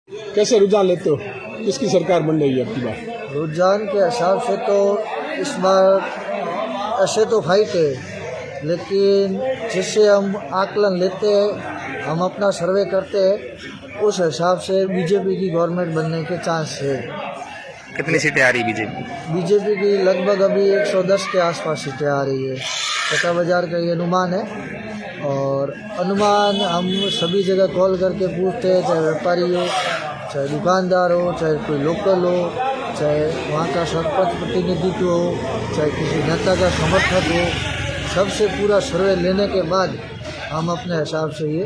कैसे रुझान लेते हो, किसकी सरकार बन रही है आपकी बार? रुझान के हिसाब से तो इस बार ऐसे तो फाइट है, लेकिन जिससे हम आकलन लेते हैं, हम अपना सर्वे करते हैं, उस हिसाब से बीजेपी की गवर्नमेंट बनने के चांस है। कितनी सीटें आ रही बीजेपी? बीजेपी की लगभग अभी 110 के आसपास सीटें आ रही है। सत्ता बाजार का ये अनुमान है, और अनुमान हम सभी जगह कॉल करके पूछते हैं, चाहे व्यापारी हो, चाहे दुकानदार हो, चाहे कोई लोकल हो, चाहे वहाँ का सरपंच प्रतिनिधित्व हो, चाहे किसी नेता का समर्थक हो, सबसे पूरा सर्वे लेने के बाद हम अपने हिसाब से ये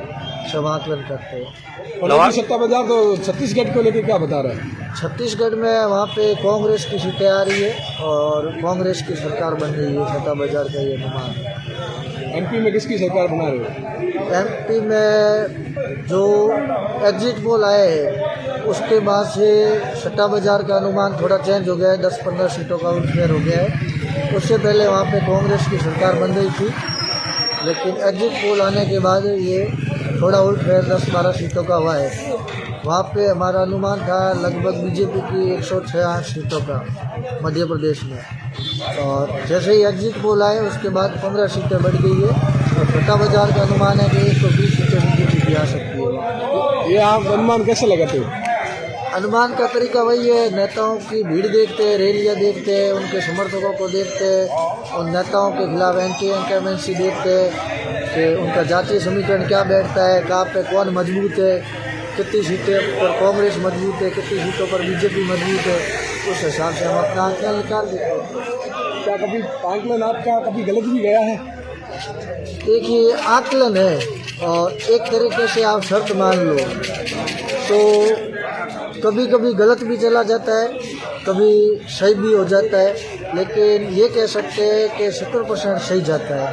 सब आकलन करते हैं। और सत्ता बाजार तो छत्तीसगढ़ को लेकर क्या बता रहा है? छत्तीसगढ़ में वहाँ पे कांग्रेस की सीटें आ रही है और कांग्रेस की सरकार बन रही है, सत्ता बाजार का ये अनुमान है। एमपी में किसकी सरकार बना रहे हो? एमपी में जो एग्जिट पोल आए हैं उसके बाद से सट्टा बाजार का अनुमान थोड़ा चेंज हो गया है, 10-15 सीटों का उठफेर हो गया है। उससे पहले वहाँ पे कांग्रेस की सरकार बन रही थी, लेकिन एग्जिट पोल आने के बाद ये थोड़ा उठफेर 10-12 सीटों का हुआ है। वहाँ पे हमारा अनुमान था लगभग बीजेपी की 168 सीटों का मध्य प्रदेश में, और जैसे ही एग्जिट पोल आए उसके बाद 15 सीटें बढ़ गई है, और सट्टा बाजार का अनुमान है कि 120 सीटें बीजेपी की आ सकती है। ये आप अनुमान कैसे लगाते हो? अनुमान का तरीका वही है, नेताओं की भीड़ देखते हैं, रैलियाँ देखते हैं, उनके समर्थकों को देखते हैं, उन नेताओं के खिलाफ एंटी इंकमेंसी देखते हैं कि उनका जातीय समीकरण क्या बैठता है, कहाँ पे कौन मजबूत है, कितनी सीटें पर कांग्रेस मजबूत है, कितनी सीटों पर बीजेपी मजबूत है, उस हिसाब से हम अपना आंकलन निकाल देते हैं। क्या कभी आंकलन आपका कभी गलत भी गया है? देखिए, आकलन है और एक तरीके से आप शर्त मान लो तो कभी कभी गलत भी चला जाता है, कभी सही भी हो जाता है, लेकिन ये कह सकते हैं कि 70% सही जाता है।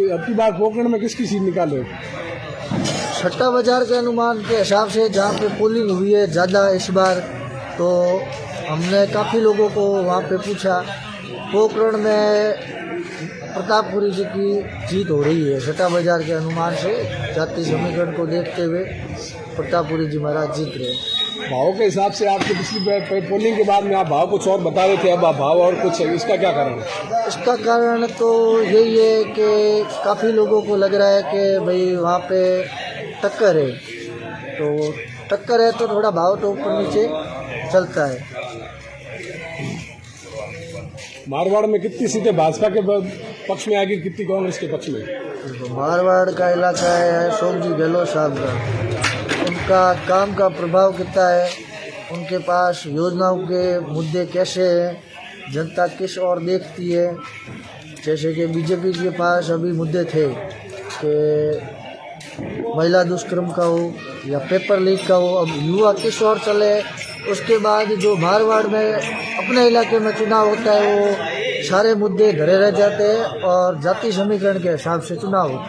अब की बार पोखरण में किसकी सीट निकाल रहे हो? सट्टा बाजार के अनुमान के हिसाब से जहाँ पे पोलिंग हुई है ज़्यादा इस बार, तो हमने काफ़ी लोगों को वहाँ पे पूछा, पोखरण में प्रतापपुरी जी की जीत हो रही है। सट्टा बाजार के अनुमान से जातीय समीकरण को देखते हुए प्रतापपुरी जी महाराज जीत रहे हैं। भाव के हिसाब से आपके पिछली पोलिंग के बाद में आप भाव कुछ और बता रहे थे, अब आप भाव और कुछ है, इसका क्या कारण है? इसका कारण तो यही है कि काफ़ी लोगों को लग रहा है कि भाई वहाँ पे टक्कर है, तो टक्कर है तो थोड़ा भाव तो ऊपर नीचे चलता है। मारवाड़ में कितनी सीटें भाजपा के पक्ष में आएगी, कितनी कांग्रेस के पक्ष में? मारवाड़ का इलाका है अशोक जी गहलोत साहब का, उनका काम का प्रभाव कितना है, उनके पास योजनाओं के मुद्दे कैसे हैं, जनता किस ओर देखती है। जैसे कि बीजेपी के पास अभी मुद्दे थे कि महिला दुष्कर्म का हो या पेपर लीक का हो, अब युवा किस ओर चले। उसके बाद जो मारवाड़ में अपने इलाके में चुनाव होता है वो सारे मुद्दे धरे रह जाते हैं और जाति समीकरण के हिसाब से चुनाव होता है।